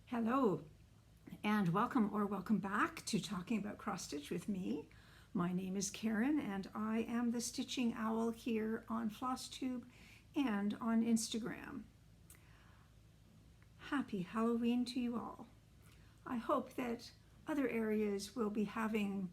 Hello, and welcome back to Talking About Cross Stitch with me. My name is Karen, and I am the Stitching Owl here on Flosstube and on Instagram. Happy Halloween to you all. I hope that other areas will be having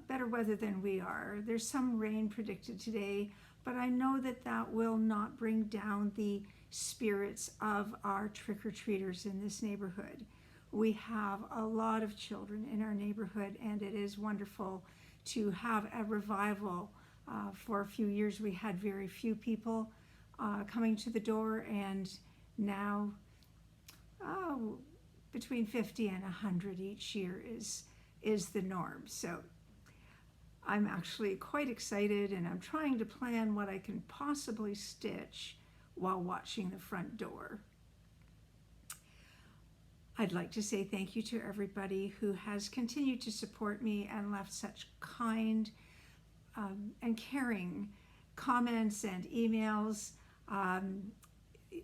better weather than we are. There's some rain predicted today, but I know that that will not bring down the spirits of our trick-or-treaters in this neighborhood. We have a lot of children in our neighborhood, and it is wonderful to have a revival. For a few years we had very few people coming to the door, and now between 50 and 100 each year is the norm. So I'm actually quite excited, and I'm trying to plan what I can possibly stitch while watching the front door. I'd like to say thank you to everybody who has continued to support me and left such kind and caring comments and emails.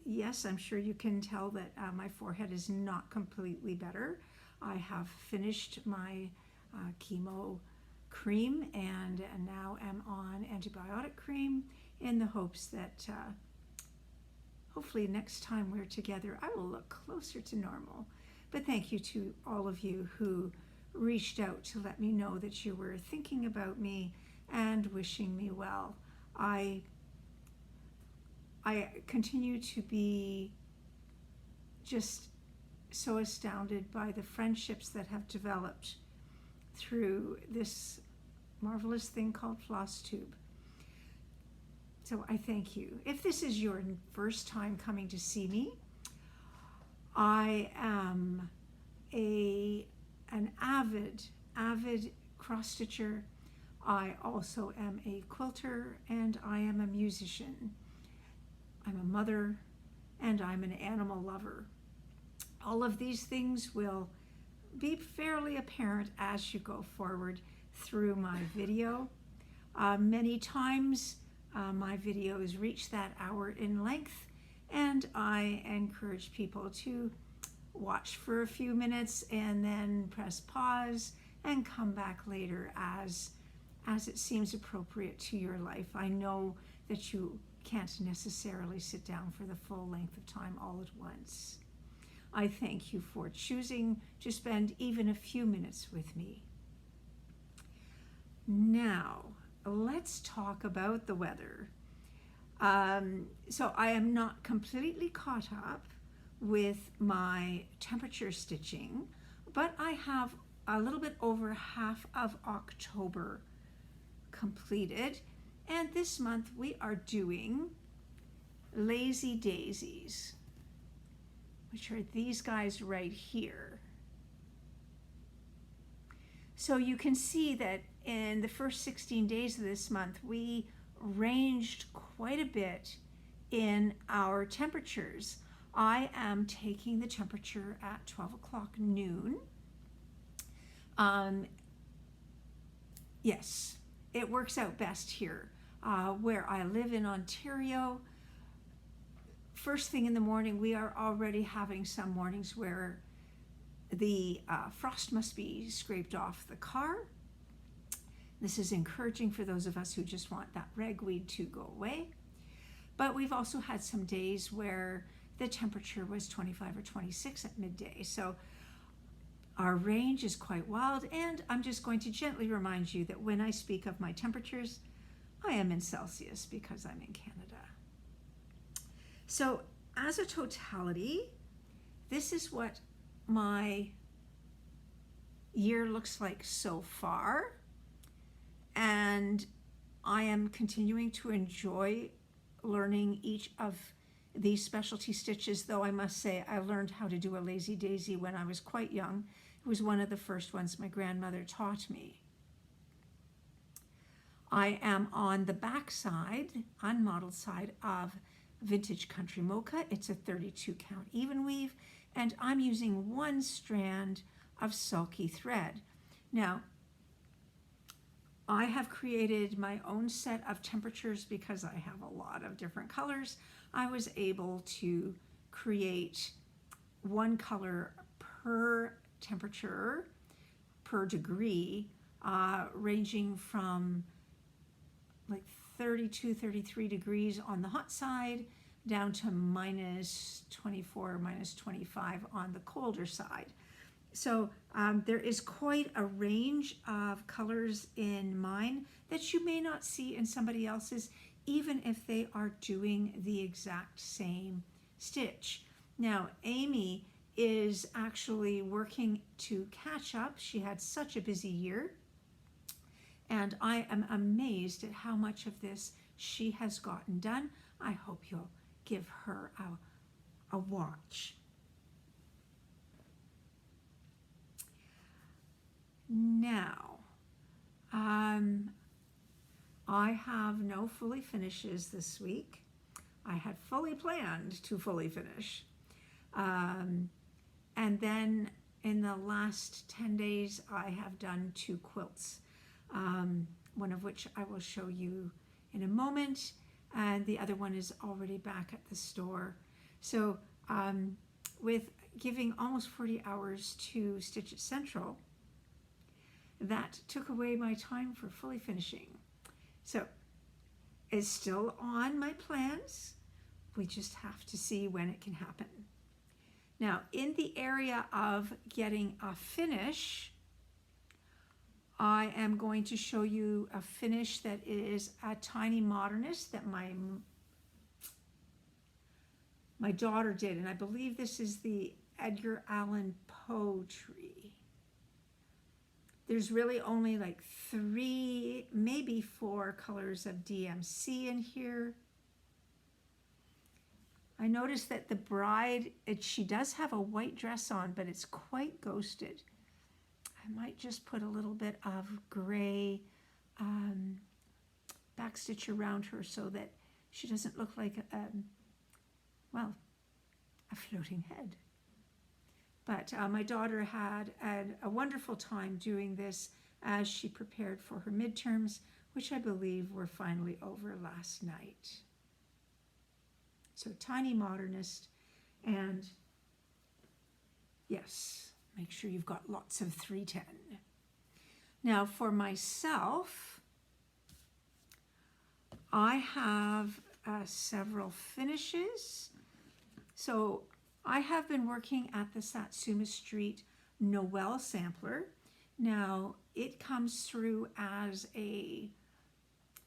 Yes, I'm sure you can tell that my forehead is not completely better. I have finished my chemo cream and now am on antibiotic cream in the hopes that hopefully next time we're together I will look closer to normal. But thank you to all of you who reached out to let me know that you were thinking about me and wishing me well. I continue to be just so astounded by the friendships that have developed through this marvelous thing called Flosstube. So I thank you. If this is your first time coming to see me, I am an avid cross-stitcher. I also am a quilter, and I am a musician. I'm a mother, and I'm an animal lover. All of these things will be fairly apparent as you go forward through my video. Many times my videos reach that hour in length, and I encourage people to watch for a few minutes and then press pause and come back later as it seems appropriate to your life. I know that you can't necessarily sit down for the full length of time all at once. I thank you for choosing to spend even a few minutes with me. Now, let's talk about the weather. So I am not completely caught up with my temperature stitching, but I have a little bit over half of October completed, and this month we are doing Lazy Daisies, which are these guys right here. So you can see that in the first 16 days of this month, we ranged quite a bit in our temperatures. I am taking the temperature at 12 o'clock noon. Yes, it works out best here. Where I live in Ontario, first thing in the morning, we are already having some mornings where the frost must be scraped off the car. This is encouraging for those of us who just want that ragweed to go away. But we've also had some days where the temperature was 25 or 26 at midday. So our range is quite wild, and I'm just going to gently remind you that when I speak of my temperatures, I am in Celsius because I'm in Canada. So as a totality, this is what my year looks like so far. And I am continuing to enjoy learning each of these specialty stitches, though I must say I learned how to do a lazy daisy when I was quite young. It was one of the first ones my grandmother taught me. I am on the back side, unmodeled side of Vintage Country Mocha. It's a 32 count even weave, and I'm using one strand of sulky thread. Now, I have created my own set of temperatures because I have a lot of different colors. I was able to create one color per temperature, per degree, ranging from like 32, 33 degrees on the hot side down to minus 24, minus 25 on the colder side. So there is quite a range of colors in mine that you may not see in somebody else's, even if they are doing the exact same stitch. Now, Amy is actually working to catch up. She had such a busy year, and I am amazed at how much of this she has gotten done. I hope you'll give her a watch. Now, I have no fully finishes this week. I had fully planned to fully finish. And then in the last 10 days, I have done 2 quilts, one of which I will show you in a moment, and the other one is already back at the store. So with giving almost 40 hours to Stitch It Central, that took away my time for fully finishing. So it's still on my plans. We just have to see when it can happen. Now, in the area of getting a finish, I am going to show you a finish that is a tiny modernist that my daughter did, and I believe this is the Edgar Allan Poe tree. There's really only like 3, maybe 4 colors of DMC in here. I noticed that the bride, she does have a white dress on, but it's quite ghosted. I might just put a little bit of gray backstitch around her so that she doesn't look like a floating head. But my daughter had a wonderful time doing this as she prepared for her midterms, which I believe were finally over last night. So tiny modernist, and yes, make sure you've got lots of 310. Now for myself, I have several finishes. So I have been working at the Satsuma Street Noel sampler. Now it comes through as a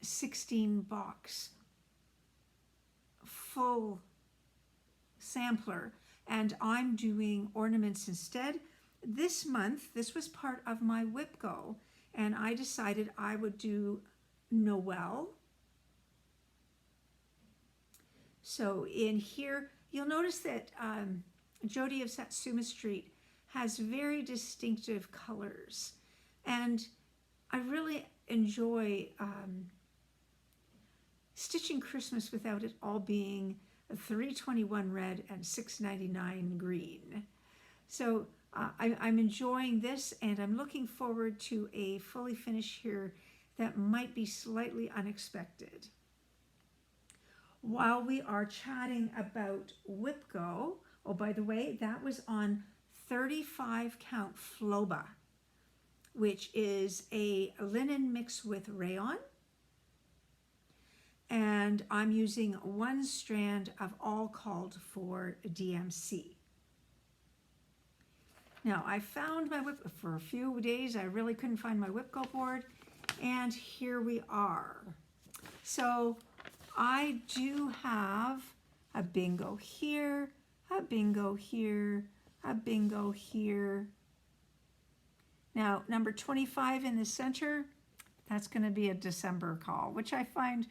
16 box full sampler, and I'm doing ornaments instead. This month, this was part of my WIP go, and I decided I would do Noel. So in here, you'll notice that Jody of Satsuma Street has very distinctive colors, and I really enjoy stitching Christmas without it all being $3.21 red and $6.99 green. So I'm enjoying this, and I'm looking forward to a fully finished here that might be slightly unexpected. While we are chatting about WIP go, oh, by the way, that was on 35 count Floba, which is a linen mixed with rayon. And I'm using 1 strand of all called for DMC. Now I found my WIP for a few days. I really couldn't find my WIP go board, and here we are. So I do have a bingo here, a bingo here, a bingo here. Now number 25 in the center, that's going to be a December call, which I find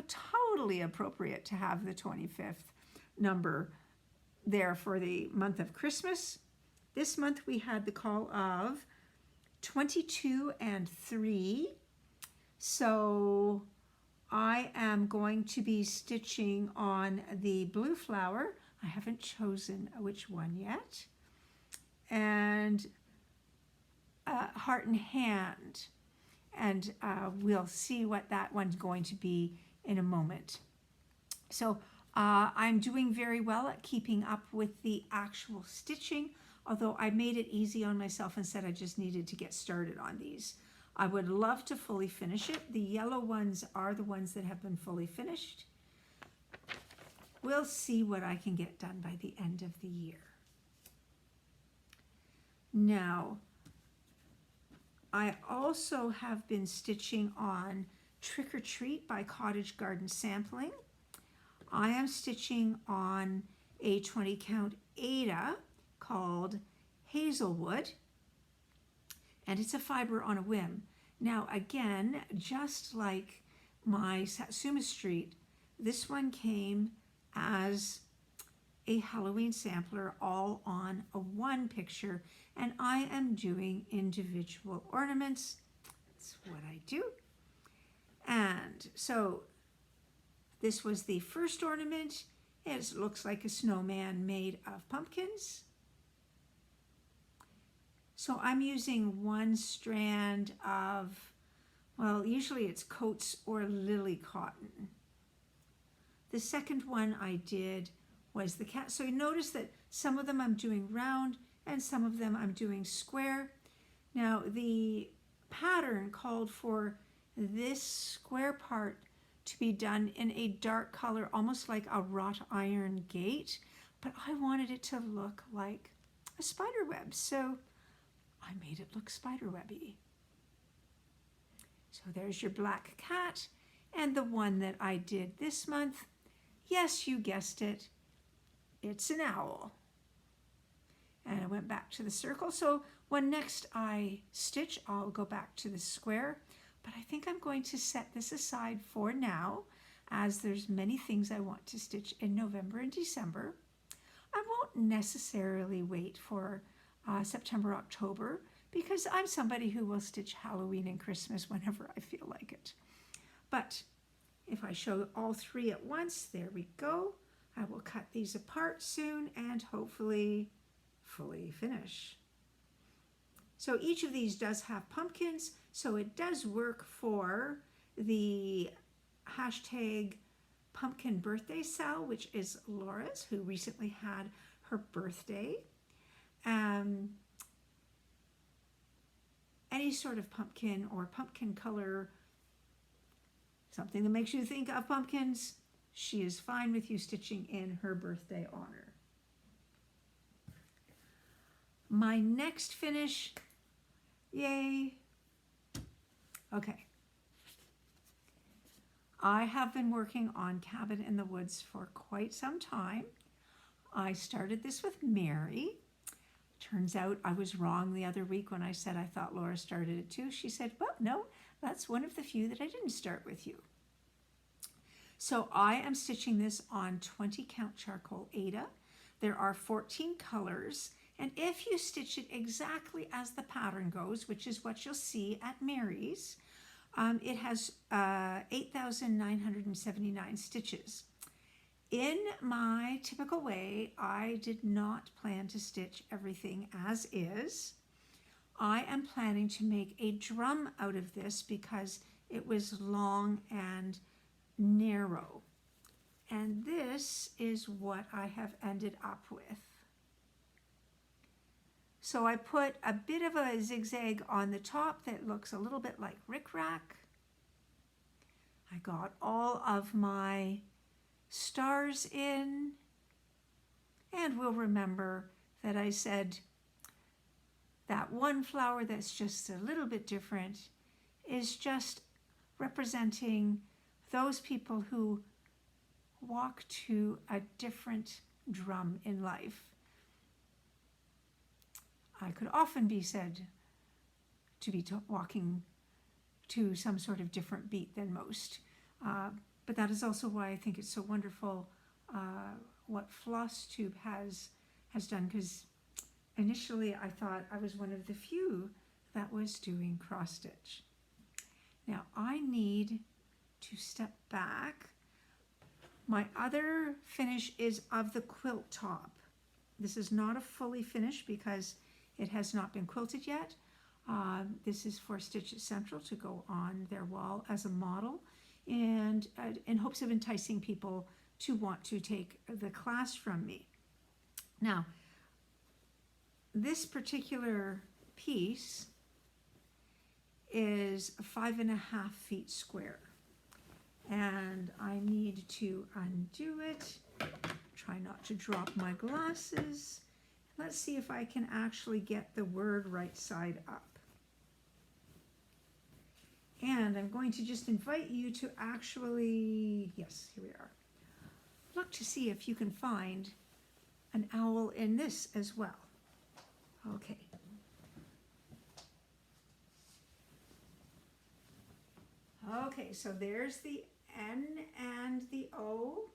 totally appropriate to have the 25th number there for the month of Christmas. This month we had the call of 22 and 3. So I am going to be stitching on the blue flower. I haven't chosen which one yet. And Heart and Hand. and we'll see what that one's going to be in a moment. So I'm doing very well at keeping up with the actual stitching, although I made it easy on myself and said I just needed to get started on these. I would love to fully finish it. The yellow ones are the ones that have been fully finished. We'll see what I can get done by the end of the year. Now, I also have been stitching on Trick or Treat by Cottage Garden Sampling. I am stitching on a 20 count Ada called Hazelwood, and it's a fiber on a whim. Now again, just like my Satsuma Street, this one came as a Halloween sampler all on a one picture, and I am doing individual ornaments. That's what I do. And so this was the first ornament. It looks like a snowman made of pumpkins. So I'm using one strand of, well, usually it's coats or lily cotton. The second one I did was the cat. So you notice that some of them I'm doing round and some of them I'm doing square. Now the pattern called for this square part to be done in a dark color, almost like a wrought iron gate, but I wanted it to look like a spider web, so I made it look spiderwebby. So there's your black cat, and the one that I did this month, yes, you guessed it, it's an owl. And I went back to the circle, so when next I stitch, I'll go back to the square, but I think I'm going to set this aside for now, as there's many things I want to stitch in November and December. I won't necessarily wait for September, October, because I'm somebody who will stitch Halloween and Christmas whenever I feel like it. But if I show all three at once, there we go. I will cut these apart soon and hopefully fully finish. So each of these does have pumpkins, so it does work for the hashtag pumpkin birthday sale, which is Laura's, who recently had her birthday. Any sort of pumpkin or pumpkin color, something that makes you think of pumpkins, she is fine with you stitching in her birthday honor. My next finish, yay. Okay. I have been working on Cabin in the Woods for quite some time. I started this with Mary. Turns out I was wrong the other week when I said I thought Laura started it too. She said, well, no, that's one of the few that I didn't start with you. So I am stitching this on 20 count charcoal Ada. There are 14 colors, and if you stitch it exactly as the pattern goes, which is what you'll see at Mary's, it has 8,979 stitches. In my typical way, I did not plan to stitch everything as is. I am planning to make a drum out of this because it was long and narrow. And this is what I have ended up with. So I put a bit of a zigzag on the top that looks a little bit like rickrack. I got all of my stars in, and we'll remember that I said that one flower that's just a little bit different is just representing those people who walk to a different drum in life. I could often be said to be walking to some sort of different beat than most. But that is also why I think it's so wonderful what Flosstube has done, because initially I thought I was one of the few that was doing cross stitch. Now I need to step back. My other finish is of the quilt top. This is not a fully finished because it has not been quilted yet. This is for Stitch It Central to go on their wall as a model, and in hopes of enticing people to want to take the class from me. Now, this particular piece is 5.5 feet square, and I need to undo it. Try not to drop my glasses. Let's see if I can actually get the word right side up. And I'm going to just invite you to actually, yes, here we are. Look to see if you can find an owl in this as well. Okay. Okay, so there's the N and the O.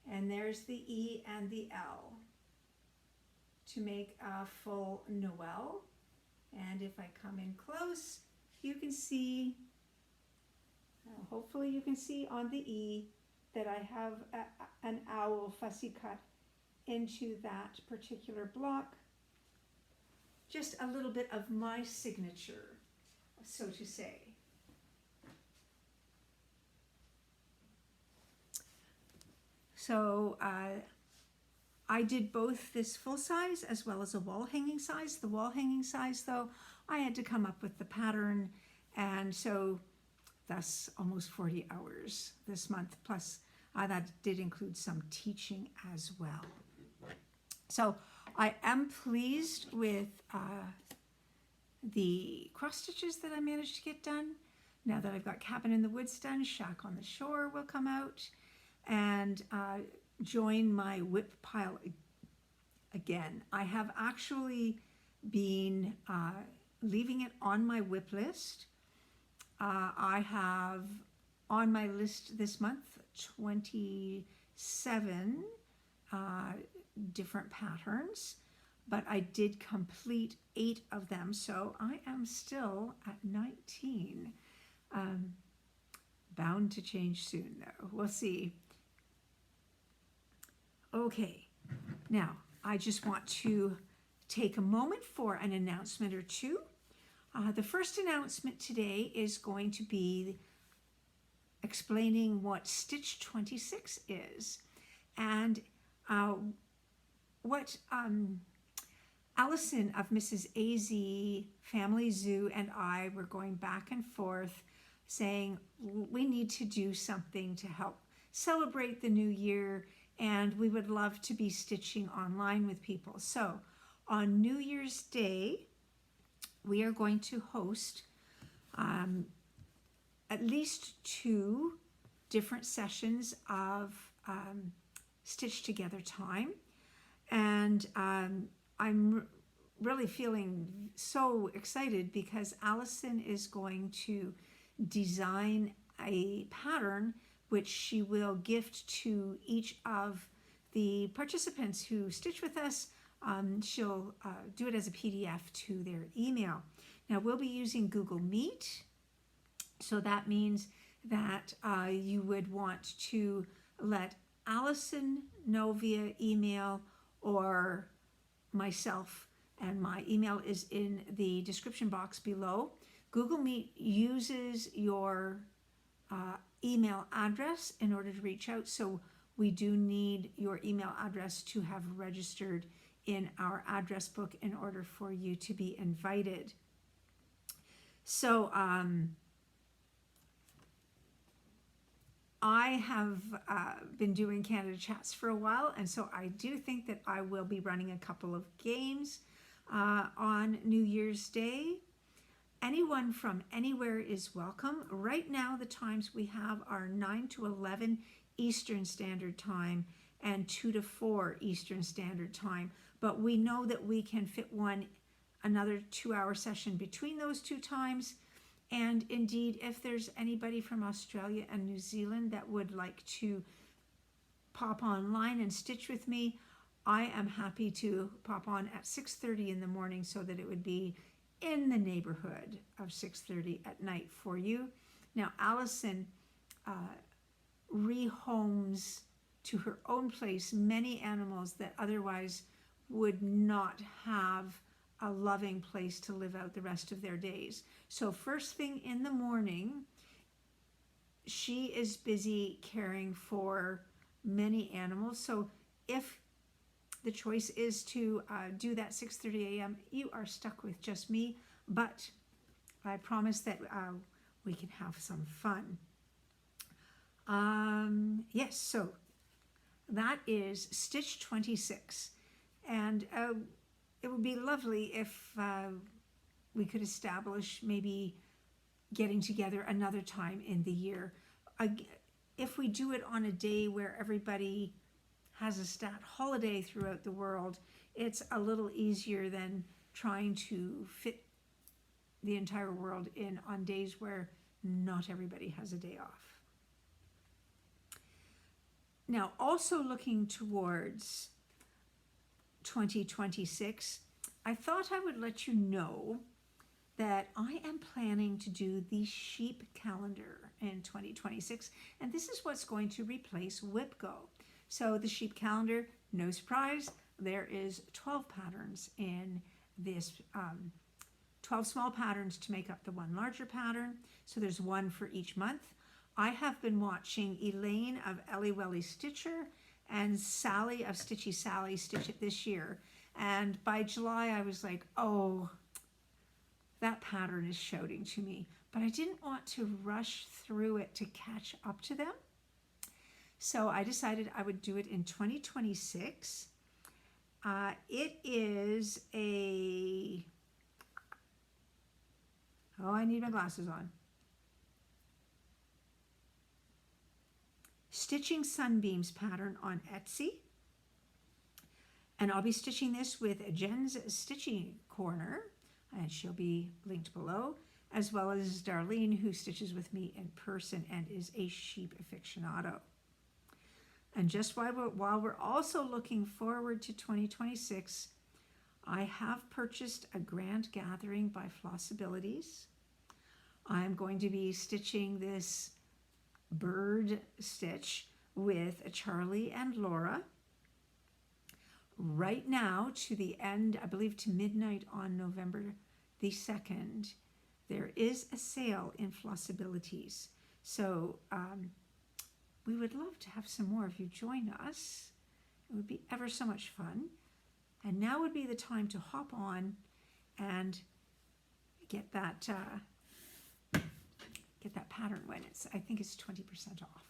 And there's the E and the L to make a full Noel. And if I come in close, you can see, hopefully you can see on the E that I have an owl fussy cut into that particular block. Just a little bit of my signature, so to say. So I did both this full size as well as a wall hanging size. The wall hanging size, though, I had to come up with the pattern, and so that's almost 40 hours this month, plus that did include some teaching as well. So I am pleased with the cross stitches that I managed to get done. Now that I've got Cabin in the Woods done, Shack on the Shore will come out, and join my whip pile again. I have actually been leaving it on my whip list. I have on my list this month 27 different patterns, but I did complete 8 of them, so I am still at 19. Bound to change soon, though. We'll see. Okay, now I just want to take a moment for an announcement or two. The first announcement today is going to be explaining what Stitch 26 is, and what Alison of Mrs. AZ Family Zoo and I were going back and forth saying we need to do something to help celebrate the new year, and we would love to be stitching online with people. So on New Year's Day, we are going to host at least 2 different sessions of Stitch Together time. And I'm really feeling so excited because Alison is going to design a pattern which she will gift to each of the participants who stitch with us. She'll do it as a PDF to their email. Now we'll be using Google Meet, so that means that you would want to let Alison know via email or myself, and my email is in the description box below. Google Meet uses your email address in order to reach out, so we do need your email address to have registered in our address book in order for you to be invited. So I have been doing Canada Chats for a while, and so I do think that I will be running a couple of games on New Year's Day. Anyone from anywhere is welcome. Right now, the times we have are 9 to 11 Eastern Standard Time and 2 to 4 Eastern Standard Time. But we know that we can fit another 2-hour session between those 2 times. And indeed, if there's anybody from Australia and New Zealand that would like to pop online and stitch with me, I am happy to pop on at 6:30 in the morning so that it would be in the neighborhood of 6:30 at night for you. Now, Alison rehomes to her own place many animals that otherwise would not have a loving place to live out the rest of their days. So first thing in the morning, she is busy caring for many animals. So if the choice is to do that 6:30 a.m., you are stuck with just me, but I promise that we can have some fun. Yes, so that is stitch 26, and it would be lovely if we could establish maybe getting together another time in the year. If we do it on a day where everybody has a stat holiday throughout the world, it's a little easier than trying to fit the entire world in on days where not everybody has a day off. Now, also looking towards 2026, I thought I would let you know that I am planning to do the sheep calendar in 2026, and this is what's going to replace WhipGo. So the sheep calendar, no surprise, there is 12 patterns in this, 12 small patterns to make up the one larger pattern. So there's one for each month. I have been watching Elaine of Ellie Welly Stitcher and Sally of Stitchy Sally stitch it this year. And by July, I was like, oh, that pattern is shouting to me. But I didn't want to rush through it to catch up to them. So I decided I would do it in 2026. It is a, oh, I need my glasses on. Stitching Sunbeams pattern on Etsy. And I'll be stitching this with Jen's Stitching Corner, and she'll be linked below, as well as Darlene, who stitches with me in person and is a sheep aficionado. And just while we're also looking forward to 2026, I have purchased a Grand Gathering by Flossabilities. I'm going to be stitching this bird stitch with Charlie and Laura. Right now, to the end, I believe to midnight on November the 2nd, there is a sale in Flossabilities. So we would love to have some more of you join us. It would be ever so much fun. And now would be the time to hop on and get that pattern when it's, I think it's 20% off.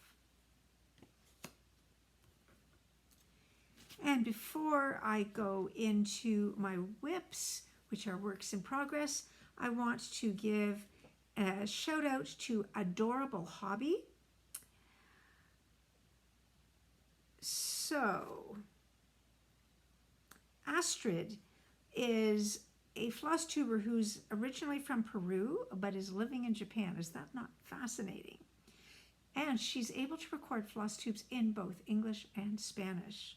And before I go into my whips, which are works in progress, I want to give a shout out to Adorable Hobby. So, Astrid is a Flosstuber who's originally from Peru, but is living in Japan. Is that not fascinating? And she's able to record Flosstubes in both English and Spanish.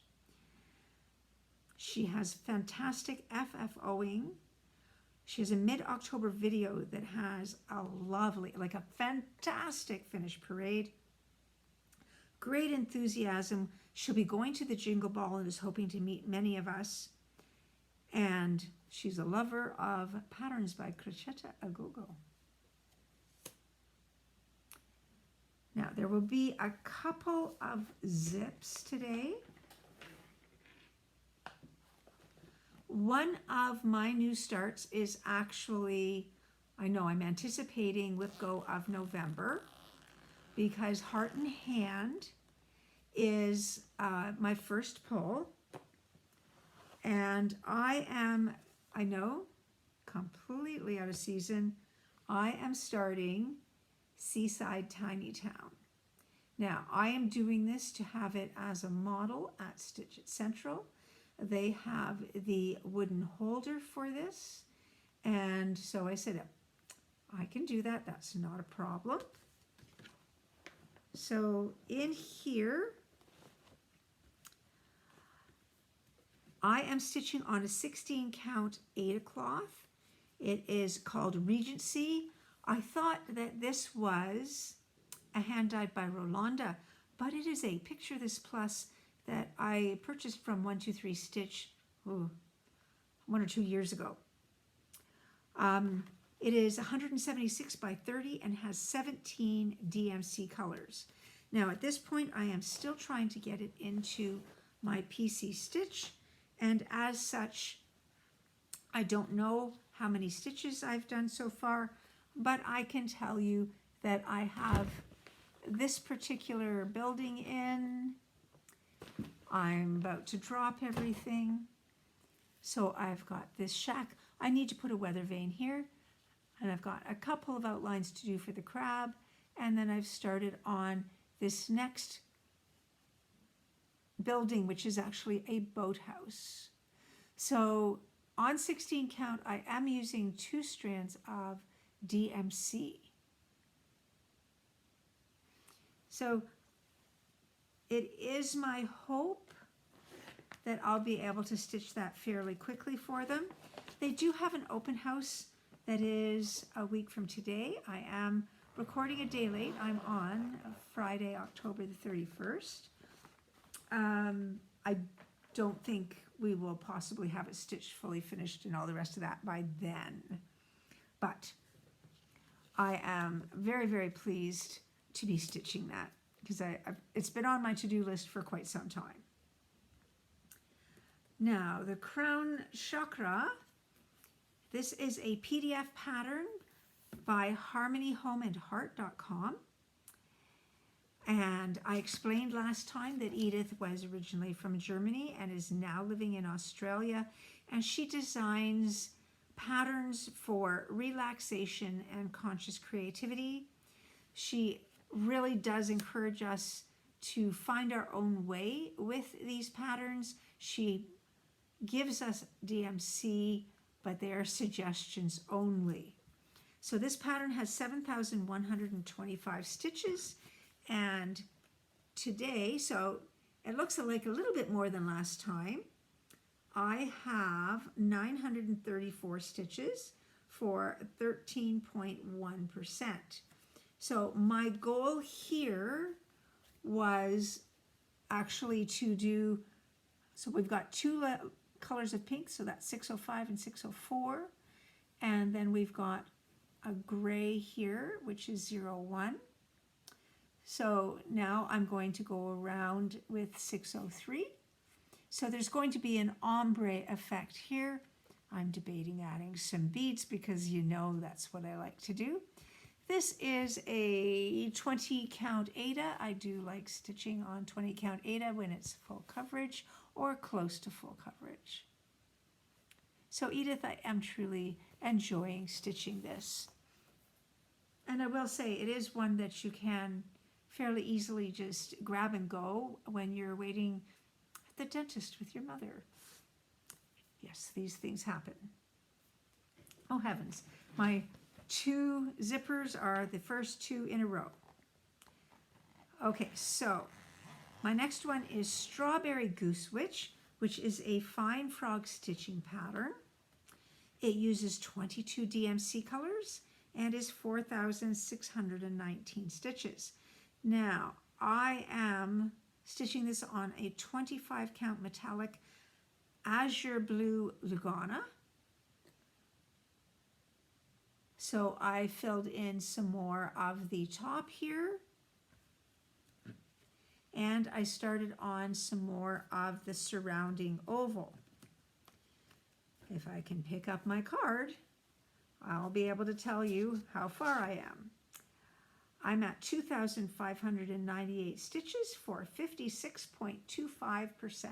She has fantastic FFOing. She has a mid-October video that has a lovely, like a fantastic finished parade. Great enthusiasm. She'll be going to the Jingle Ball and is hoping to meet many of us. And she's a lover of patterns by Crocetta Agogo. Now, there will be a couple of zips today. One of my new starts is actually, I know I'm anticipating WhipGo of November, because Heart and Hand is my first pull. And I know, completely out of season, I am starting Seaside Tiny Town. Now, I am doing this to have it as a model at Stitch It Central. They have the wooden holder for this. And so I said, I can do that. That's not a problem. So in here, I am stitching on a 16 count Ada cloth. It is called Regency. I thought that this was a hand dyed by Rolanda, but it is a Picture This Plus that I purchased from 123 Stitch 1 or 2 years ago. It is 176 by 30 and has 17 DMC colors. Now at this point I am still trying to get it into my PC Stitch, and as such I don't know how many stitches I've done so far, but I can tell you that I have this particular building in. I'm about to drop everything. So I've got this shack. I need to put a weather vane here, and I've got a couple of outlines to do for the crab, and then I've started on this next building, which is actually a boathouse. So on 16 count, I am using 2 strands of DMC. So it is my hope that I'll be able to stitch that fairly quickly for them. They do have an open house that is a week from today. I am recording a day late. I'm on Friday, October the 31st. I don't think we will possibly have it stitched fully finished and all the rest of that by then. But I am very, very pleased to be stitching that because it's been on my to-do list for quite some time. Now, the Crown Chakra, this is a PDF pattern by harmonyhomeandheart.com. And I explained last time that Edith was originally from Germany and is now living in Australia. And she designs patterns for relaxation and conscious creativity. She really does encourage us to find our own way with these patterns. She gives us DMC, but they are suggestions only. So this pattern has 7,125 stitches, and today, so it looks like a little bit more than last time, I have 934 stitches for 13.1%. So my goal here was actually to do, so we've got 2 colors of pink, so that's 605 and 604, and then we've got a gray here, which is 01. So now I'm going to go around with 603. So there's going to be an ombre effect here. I'm debating adding some beads because you know that's what I like to do. This is a 20 count Ada. I do like stitching on 20 count Ada when it's full coverage or close to full coverage. So Edith, I am truly enjoying stitching this. And I will say it is one that you can fairly easily just grab and go when you're waiting at the dentist with your mother. Yes, these things happen. Oh heavens, my 2 zippers are the first 2 in a row. Okay, so my next one is Strawberry Goose Witch, which is a fine frog stitching pattern. It uses 22 DMC colors and is 4,619 stitches. Now, I am stitching this on a 25 count metallic azure blue Lugana. So I filled in some more of the top here, and I started on some more of the surrounding oval. If I can pick up my card, I'll be able to tell you how far I am. I'm at 2,598 stitches for 56.25%.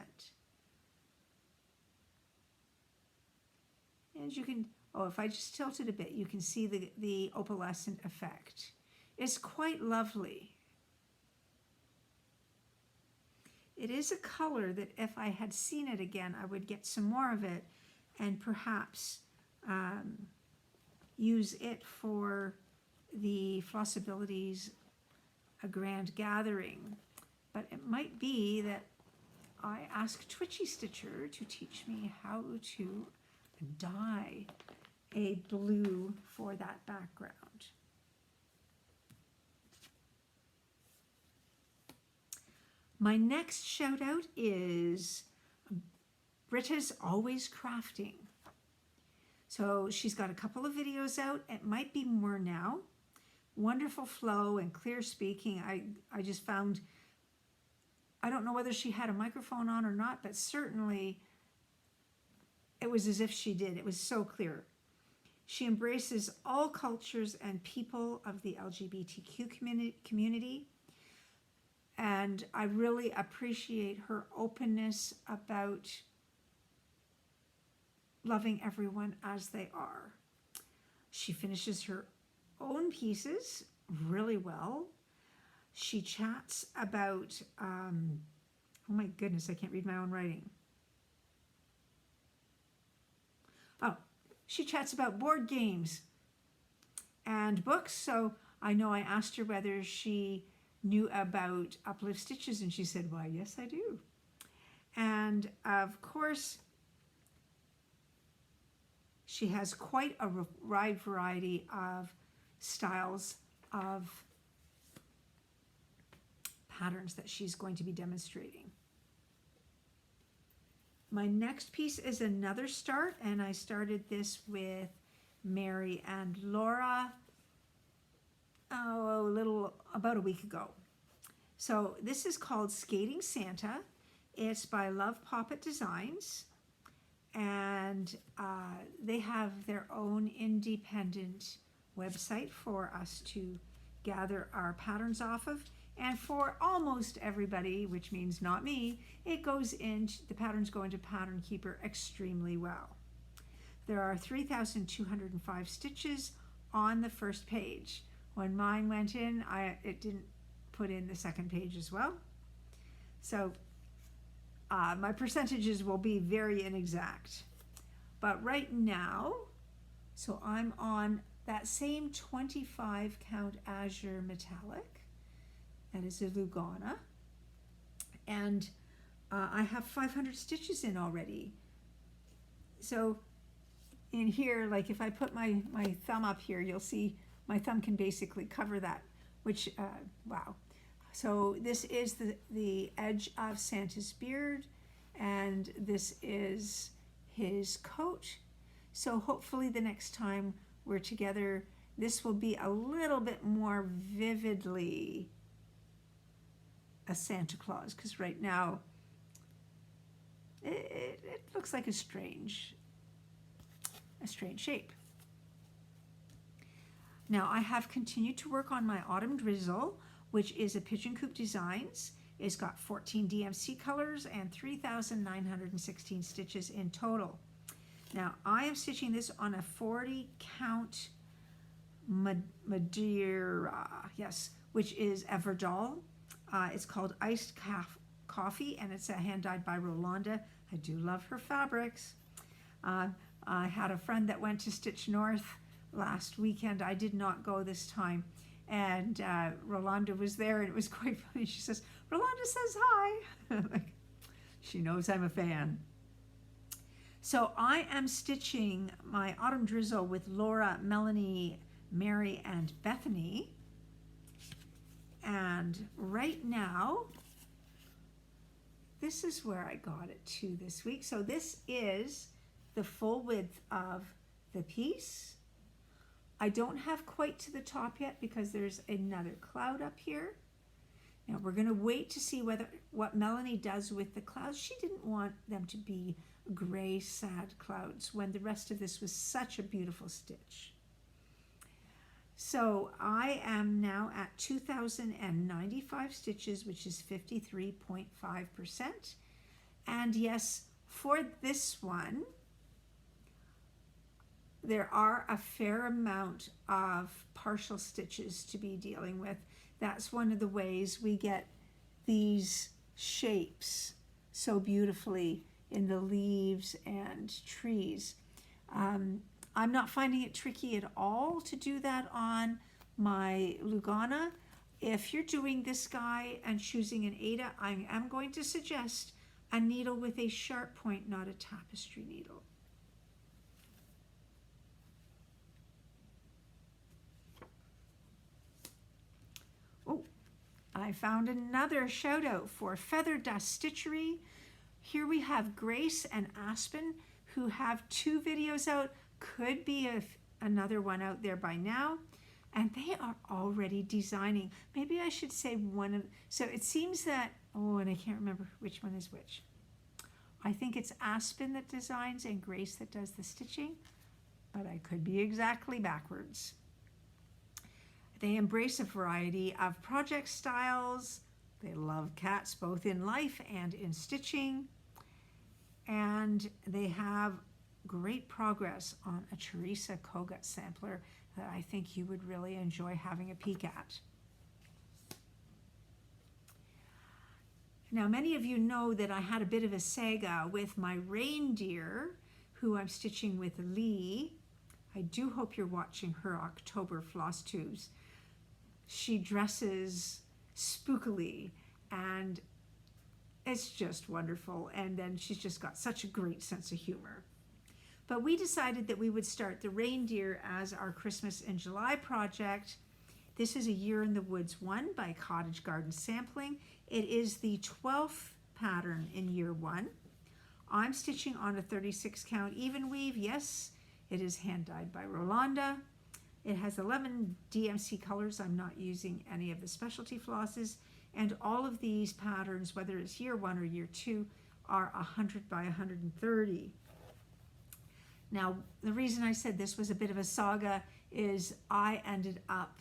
And you can, oh, if I just tilt it a bit, you can see the opalescent effect. It's quite lovely. It is a color that if I had seen it again, I would get some more of it and perhaps use it for the Flossabilities, a grand gathering. But it might be that I ask Twitchy Stitcher to teach me how to dye a blue for that background. My next shout out is Britta's Always Crafting. So she's got a couple of videos out. It might be more now. Wonderful flow and clear speaking. I just found, I don't know whether she had a microphone on or not, but certainly it was as if she did. It was so clear. She embraces all cultures and people of the LGBTQ community. And I really appreciate her openness about loving everyone as they are. She finishes her own pieces really well. She chats about, oh my goodness, I can't read my own writing. Oh, she chats about board games and books. So I know I asked her whether she knew about Uplift Stitches, and she said, why, yes, I do. And of course, she has quite a wide variety of styles of patterns that she's going to be demonstrating. My next piece is another start, and I started this with Mary and Laura about a week ago. So this is called Skating Santa. It's by Love Poppet Designs, and they have their own independent website for us to gather our patterns off of. And for almost everybody, which means not me, it goes into, the patterns go into Pattern Keeper extremely well. There are 3,205 stitches on the first page. When mine went in, it didn't put in the second page as well. So my percentages will be very inexact. But right now, so I'm on that same 25 count azure metallic. That is a Lugana. And I have 500 stitches in already. So in here, like if I put my thumb up here, you'll see my thumb can basically cover that, which, wow. So this is the edge of Santa's beard, and this is his coat. So hopefully the next time we're together, this will be a little bit more vividly a Santa Claus, because right now it looks like a strange shape. Now I have continued to work on my Autumn Drizzle, which is a Pigeon Coop Designs. It's got 14 DMC colors and 3,916 stitches in total. Now I am stitching this on a 40 count Madeira, yes, which is Everdell. It's called Iced Coffee, and it's hand dyed by Rolanda. I do love her fabrics. I had a friend that went to Stitch North last weekend. I did not go this time, and Rolanda was there, and it was quite funny. She says, Rolanda says hi. Like, she knows I'm a fan. So I am stitching my Autumn Drizzle with Laura, Melanie, Mary, and Bethany. And right now, this is where I got it to this week. So this is the full width of the piece. I don't have quite to the top yet because there's another cloud up here. Now we're going to wait to see what Melanie does with the clouds. She didn't want them to be gray, sad clouds when the rest of this was such a beautiful stitch. So I am now at 2,095 stitches, which is 53.5%. And yes, for this one, there are a fair amount of partial stitches to be dealing with. That's one of the ways we get these shapes so beautifully in the leaves and trees. I'm not finding it tricky at all to do that on my Lugana. If you're doing this guy and choosing an Ada, I am going to suggest a needle with a sharp point, not a tapestry needle. Oh, I found another shout out for Feather Dust Stitchery. Here we have Grace and Aspen who have 2 videos out. Could be another one out there by now. And they are already designing. Maybe I should say one of, so it seems that, oh, and I can't remember which one is which. I think it's Aspen that designs and Grace that does the stitching, but I could be exactly backwards. They embrace a variety of project styles. They love cats both in life and in stitching. And they have great progress on a Teresa Kogut sampler that I think you would really enjoy having a peek at. Now, many of you know that I had a bit of a saga with my reindeer, who I'm stitching with Leigh. I do hope you're watching her October Flosstubes. She dresses spookily, and it's just wonderful. And then she's just got such a great sense of humor. But we decided that we would start the reindeer as our Christmas in July project. This is a Year in the Woods 1 by Cottage Garden Sampling. It is the 12th pattern in year 1. I'm stitching on a 36 count even weave. Yes, it is hand dyed by Rolanda. It has 11 DMC colors. I'm not using any of the specialty flosses. And all of these patterns, whether it's year 1 or year 2, are 100 by 130. Now, the reason I said this was a bit of a saga is I ended up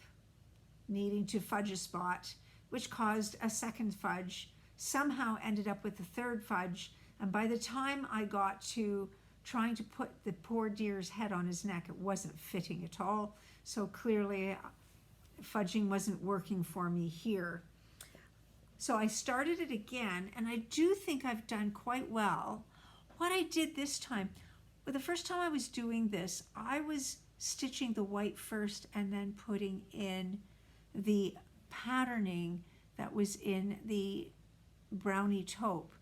needing to fudge a spot, which caused a second fudge, somehow ended up with a third fudge, and by the time I got to trying to put the poor deer's head on his neck, it wasn't fitting at all. So clearly fudging wasn't working for me here. So I started it again, and I do think I've done quite well. What I did this time, well, the first time I was doing this, I was stitching the white first and then putting in the patterning that was in the brownie taupe.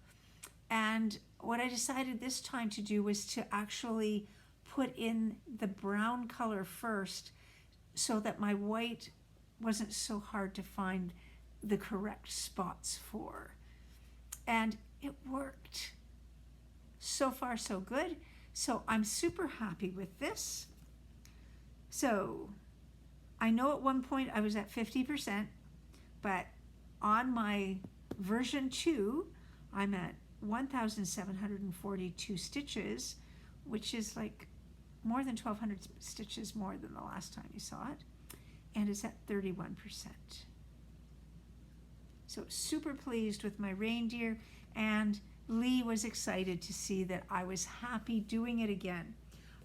And what I decided this time to do was to actually put in the brown color first so that my white wasn't so hard to find the correct spots for. And it worked. So far, so good. So I'm super happy with this. So I know at one point I was at 50%, but on my version 2, I'm at 1,742 stitches, which is like more than 1,200 stitches more than the last time you saw it, and it's at 31%. So super pleased with my reindeer, and Leigh was excited to see that I was happy doing it again.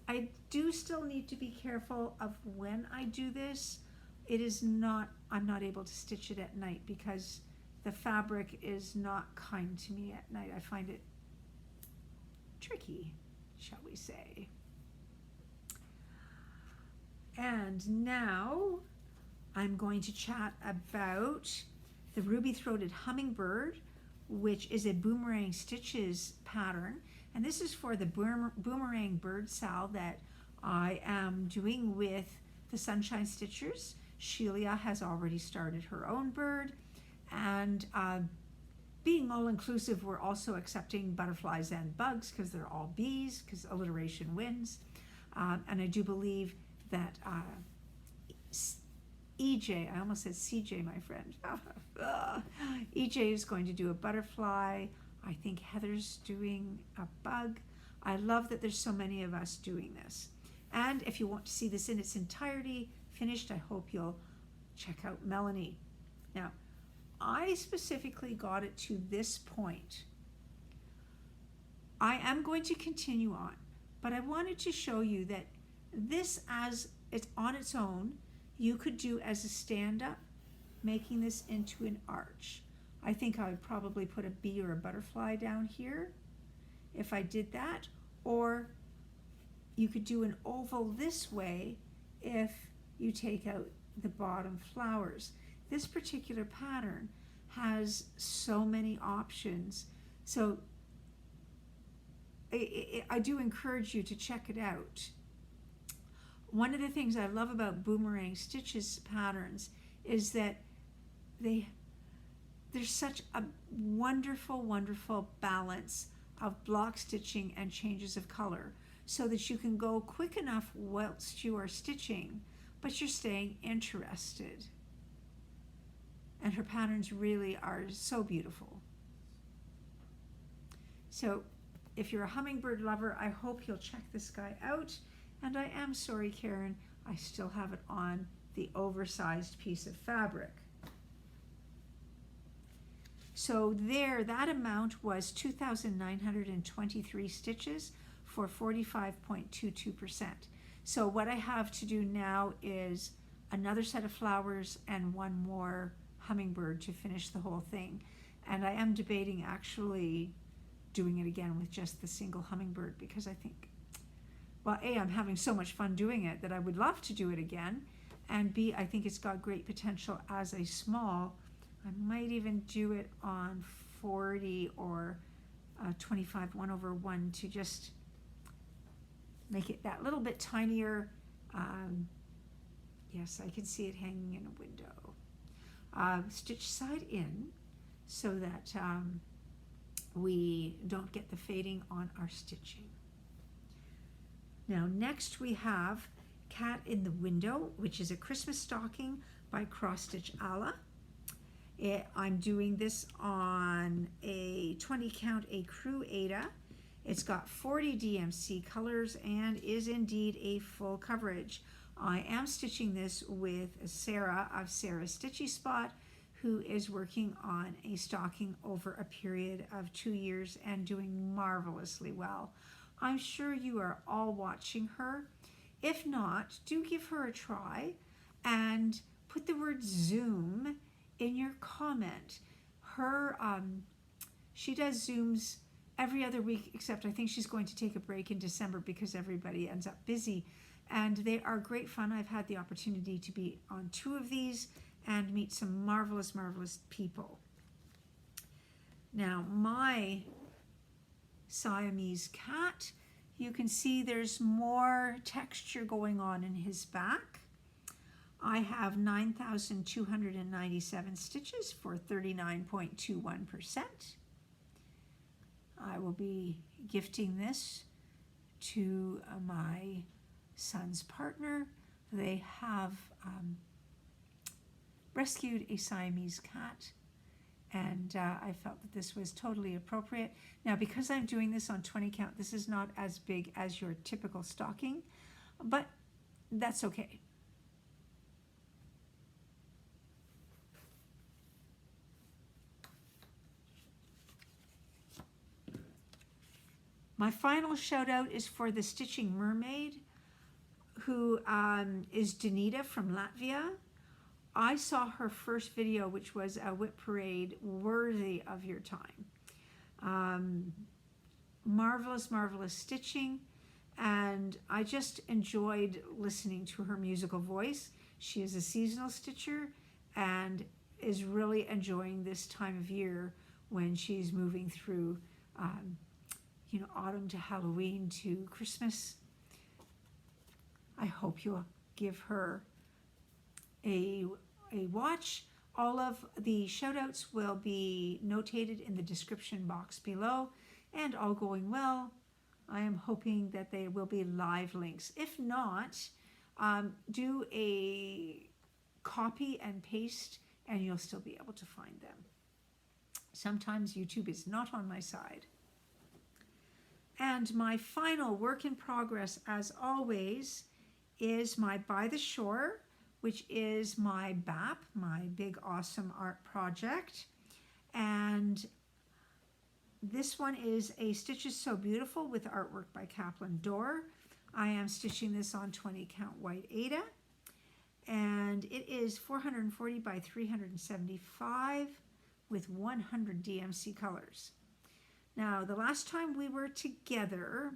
I do still need to be careful of when I do this. I'm not able to stitch it at night because the fabric is not kind to me at night. I find it tricky, shall we say. And now I'm going to chat about the ruby-throated hummingbird, which is a Boomerang Stitches pattern. And this is for the Boomerang bird sal that I am doing with the Sunshine Stitchers. Shelia has already started her own bird. And being all-inclusive, we're also accepting butterflies and bugs because they're all bees, because alliteration wins. And I do believe that EJ, I almost said CJ, my friend. EJ is going to do a butterfly. I think Heather's doing a bug. I love that there's so many of us doing this. And if you want to see this in its entirety finished, I hope you'll check out Melanie. Now, I specifically got it to this point. I am going to continue on, but I wanted to show you that this, as it's on its own, you could do as a stand-up, making this into an arch. I think I would probably put a bee or a butterfly down here if I did that, or you could do an oval this way if you take out the bottom flowers. This particular pattern has so many options, so I do encourage you to check it out. One of the things I love about Boomerang Stitches patterns is that there's such a wonderful, wonderful balance of block stitching and changes of color so that you can go quick enough whilst you are stitching, but you're staying interested. And her patterns really are so beautiful. So if you're a hummingbird lover, I hope you'll check this guy out. And I am sorry, Karen, I still have it on the oversized piece of fabric. So there, that amount was 2,923 stitches for 45.22%. So what I have to do now is another set of flowers and one more hummingbird to finish the whole thing. And I am debating actually doing it again with just the single hummingbird, because I think, well, A, I'm having so much fun doing it that I would love to do it again, and B, I think it's got great potential as a small. I might even do it on 40 or 25 1/1 to just make it that little bit tinier. Yes, I can see it hanging in a window. Stitch side in so that we don't get the fading on our stitching. Now next we have Cat in the Window, which is a Christmas stocking by Cross Stitch Alla. I'm doing this on a 20 count Ecru Ada. It's got 40 DMC colors and is indeed a full coverage. I am stitching this with Sarah of Sarah's Stitchy Spot, who is working on a stocking over a period of 2 years and doing marvelously well. I'm sure you are all watching her. If not, do give her a try and put the word Zoom in your comment. She does Zooms every other week, except I think she's going to take a break in December because everybody ends up busy. And they are great fun. I've had the opportunity to be on 2 of these and meet some marvelous, marvelous people. Now, my Siamese cat, you can see there's more texture going on in his back. I have 9,297 stitches for 39.21%. I will be gifting this to my son's partner. They have rescued a Siamese cat, and I felt that this was totally appropriate. Now, because I'm doing this on 20 count, this is not as big as your typical stocking, but that's okay. My final shout out is for the Stitching Mermaid, who is Donita from Latvia. I saw her first video, which was a whip parade worthy of your time. Marvelous, marvelous stitching, and I just enjoyed listening to her musical voice. She is a seasonal stitcher and is really enjoying this time of year when she's moving through autumn to Halloween to Christmas. I hope you'll give her a watch. All of the shout outs will be notated in the description box below, and all going well, I am hoping that they will be live links. If not, do a copy and paste and you'll still be able to find them. Sometimes YouTube is not on my side. And my final work in progress, as always, is my By the Shore, which is my BAP, my Big Awesome Art Project. And this one is a Stitches So Beautiful with artwork by Kaplan Dorr. I am stitching this on 20 count white Ada. And it is 440 by 375 with 100 DMC colors. Now, the last time we were together,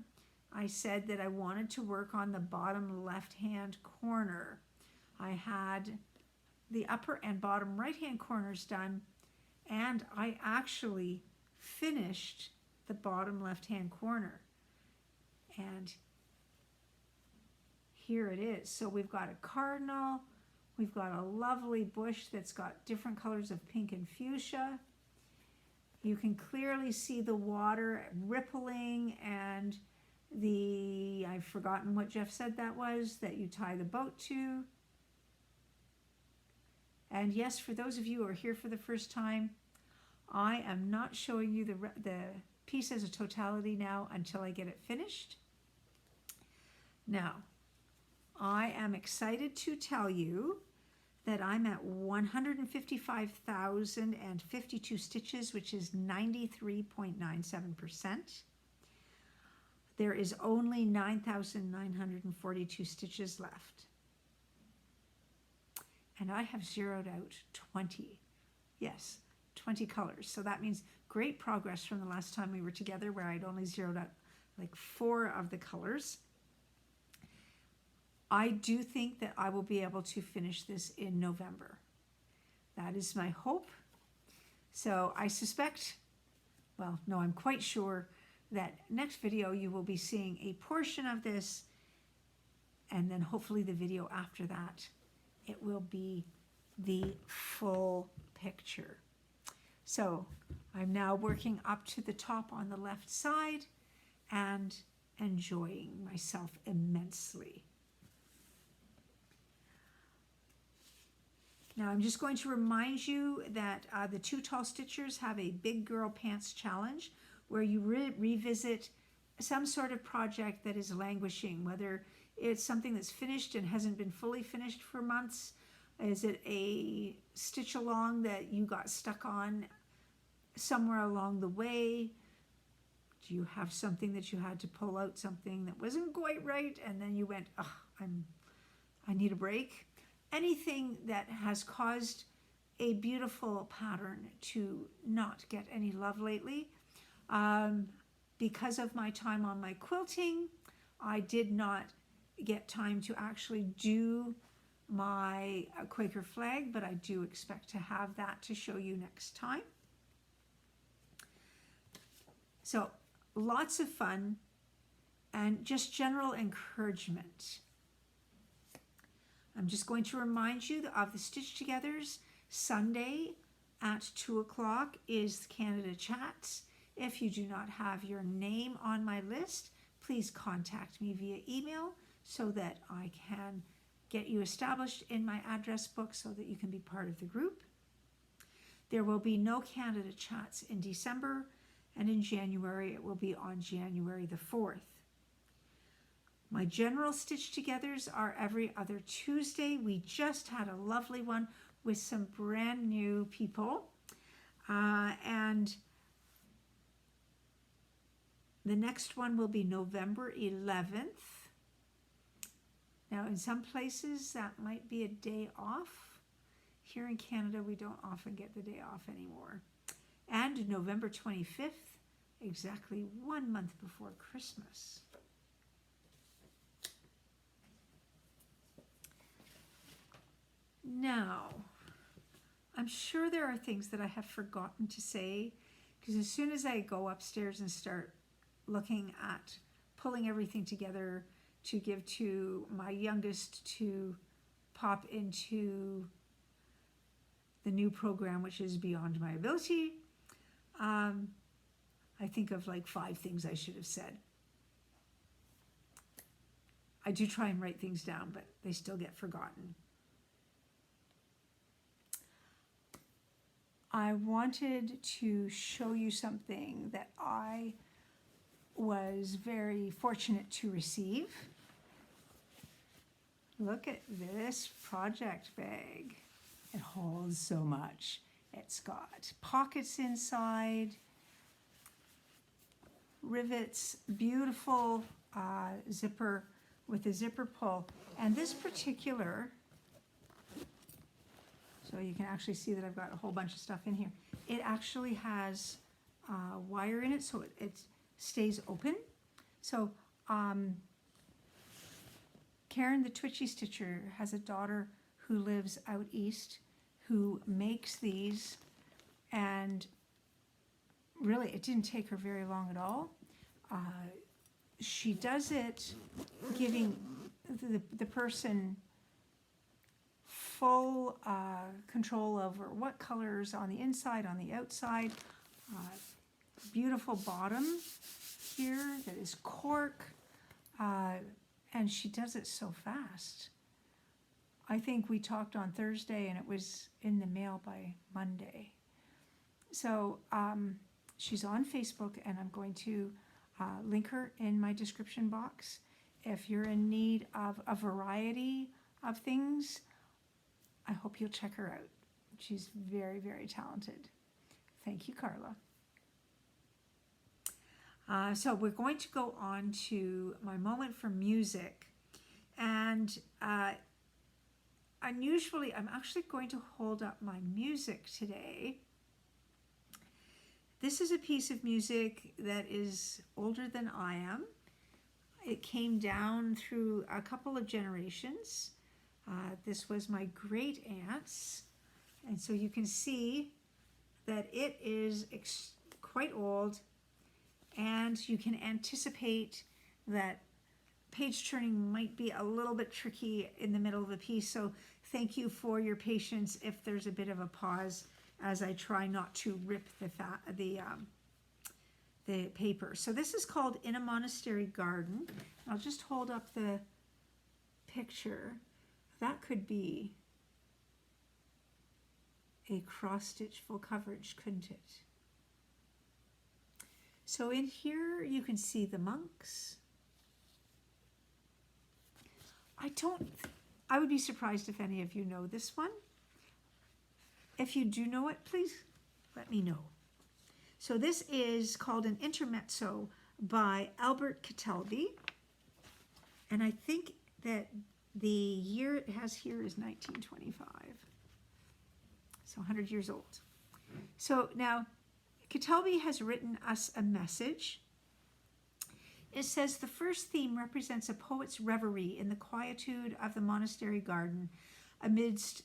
I said that I wanted to work on the bottom left-hand corner. I had the upper and bottom right-hand corners done, and I actually finished the bottom left-hand corner. And here it is. So we've got a cardinal, We've got a lovely bush that's got different colors of pink and fuchsia. You can clearly see the water rippling and I've forgotten what Jeff said that was, that you tie the boat to. And yes, for those of you who are here for the first time, I am not showing you the piece as a totality now until I get it finished. Now, I am excited to tell you that I'm at 155,052 stitches, which is 93.97%. There is only 9,942 stitches left. And I have zeroed out 20. Yes, 20 colors. So that means great progress from the last time we were together, where I'd only zeroed out like 4 of the colors. I do think that I will be able to finish this in November. That is my hope. So I suspect, well, no, I'm quite sure that next video you will be seeing a portion of this, and then hopefully the video after that, it will be the full picture. So I'm now working up to the top on the left side and enjoying myself immensely. Now I'm just going to remind you that the Two Tall Stitchers have a Big Girl Pants Challenge, where you revisit some sort of project that is languishing, whether it's something that's finished and hasn't been fully finished for months. Is it a stitch along that you got stuck on somewhere along the way? Do you have something that you had to pull out, something that wasn't quite right, and then you went, oh, I need a break? Anything that has caused a beautiful pattern to not get any love lately. Because of my time on my quilting, I did not get time to actually do my Quaker flag, but I do expect to have that to show you next time. So lots of fun and just general encouragement. I'm just going to remind you of the Stitch Togethers. Sunday at 2 o'clock is Canada Chats. If you do not have your name on my list, please contact me via email so that I can get you established in my address book so that you can be part of the group. There will be no Canada Chats in December, and in January it will be on January the 4th. My general Stitch Togethers are every other Tuesday. We just had a lovely one with some brand new people. And the next one will be November 11th. Now, in some places, that might be a day off. Here in Canada, we don't often get the day off anymore. And November 25th, exactly 1 month before Christmas. Now, I'm sure there are things that I have forgotten to say, because as soon as I go upstairs and start looking at pulling everything together to give to my youngest to pop into the new program, which is Beyond My Ability, I think of like 5 things I should have said. I do try and write things down, but they still get forgotten. I wanted to show you something that I was very fortunate to receive. Look at this project bag. It holds so much. It's got pockets inside, rivets, beautiful zipper with a zipper pull. And this particular, so you can actually see that I've got a whole bunch of stuff in here. It actually has wire in it, so it stays open. So Karen, the Twitchy Stitcher, has a daughter who lives out east who makes these, and really it didn't take her very long at all. She does it giving the person full control over what colors on the inside, on the outside. Beautiful bottom here that is cork, and she does it so fast. I think we talked on Thursday and it was in the mail by Monday. So she's on Facebook, and I'm going to link her in my description box. If you're in need of a variety of things, I hope you'll check her out. She's very, very talented. Thank you, Carla. So we're going to go on to my moment for music. And unusually, I'm actually going to hold up my music today. This is a piece of music that is older than I am. It came down through a couple of generations. This was my great aunt's. And so you can see that it is quite old, and you can anticipate that page turning might be a little bit tricky in the middle of the piece. So thank you for your patience if there's a bit of a pause as I try not to rip the paper. So this is called In a Monastery Garden. I'll just hold up the picture. That could be a cross-stitch full coverage, couldn't it? So in here you can see the monks. I would be surprised if any of you know this one. If you do know it, please let me know. So this is called an intermezzo by Albert Cataldi. And I think that the year it has here is 1925. So 100 years old. So now, Cataldi has written us a message. It says, the first theme represents a poet's reverie in the quietude of the monastery garden amidst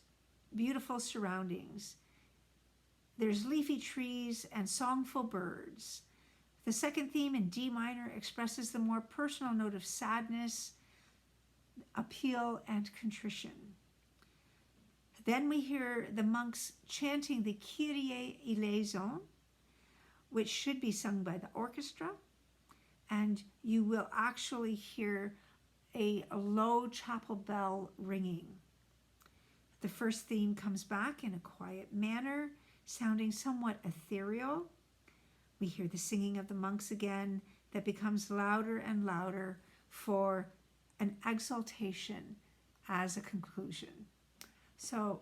beautiful surroundings. There's leafy trees and songful birds. The second theme in D minor expresses the more personal note of sadness, appeal, and contrition. Then we hear the monks chanting the Kyrie eleison, which should be sung by the orchestra, and you will actually hear a low chapel bell ringing. The first theme comes back in a quiet manner, sounding somewhat ethereal. We hear the singing of the monks again that becomes louder and louder for an exaltation as a conclusion. So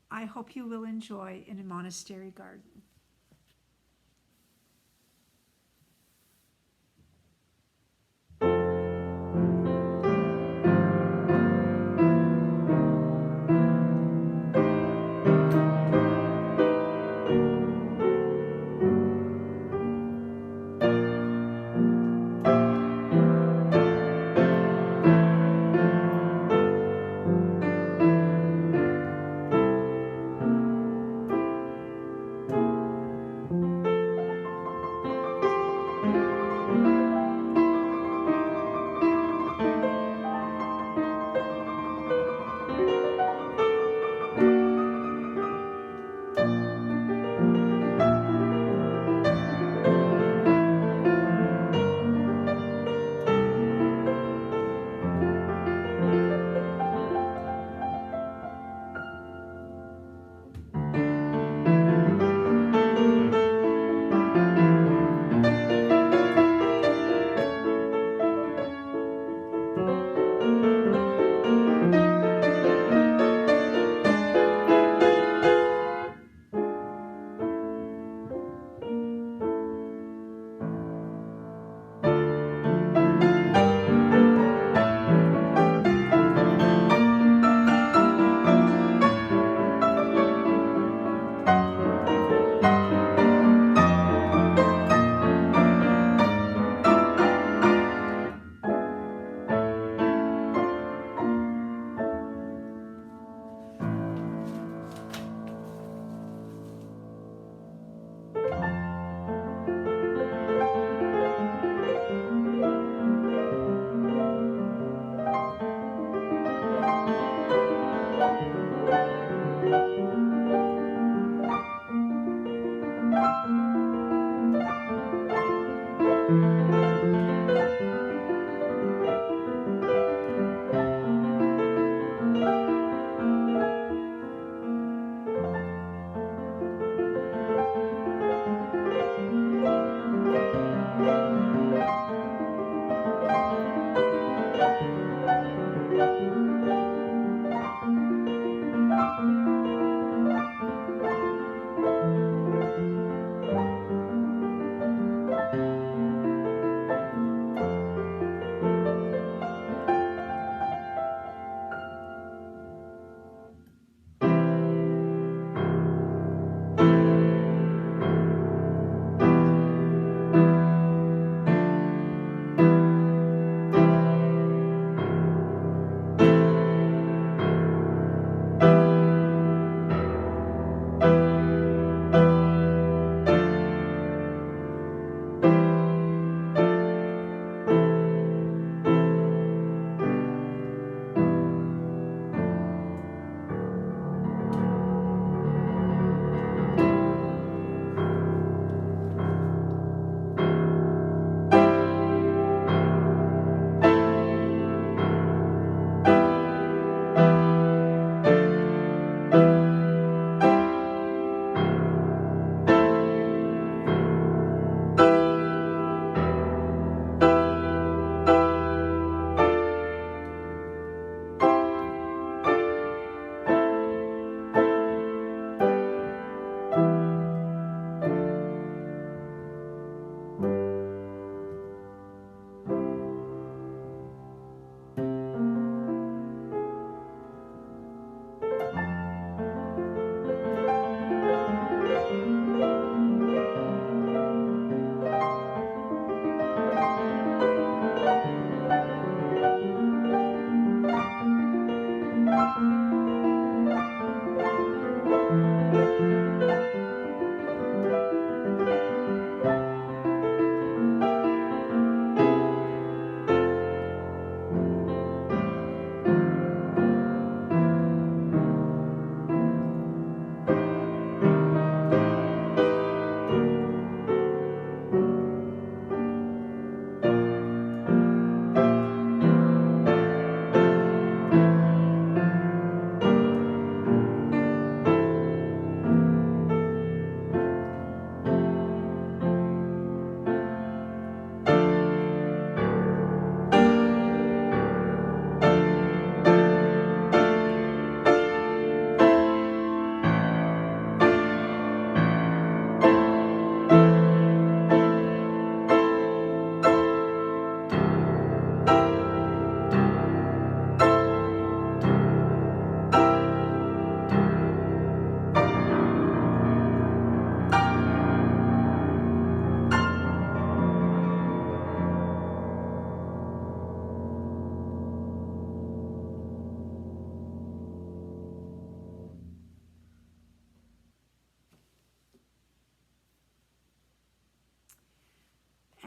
I hope you will enjoy In a Monastery Garden.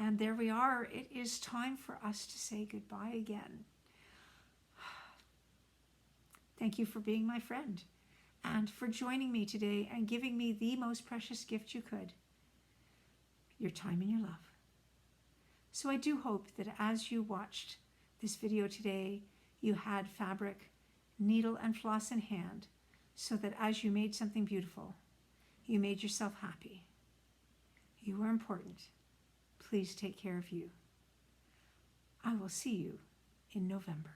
And there we are. It is time for us to say goodbye again. Thank you for being my friend and for joining me today and giving me the most precious gift you could, your time and your love. So I do hope that as you watched this video today, you had fabric, needle, and floss in hand, so that as you made something beautiful, you made yourself happy. You are important. Please take care of you. I will see you in November.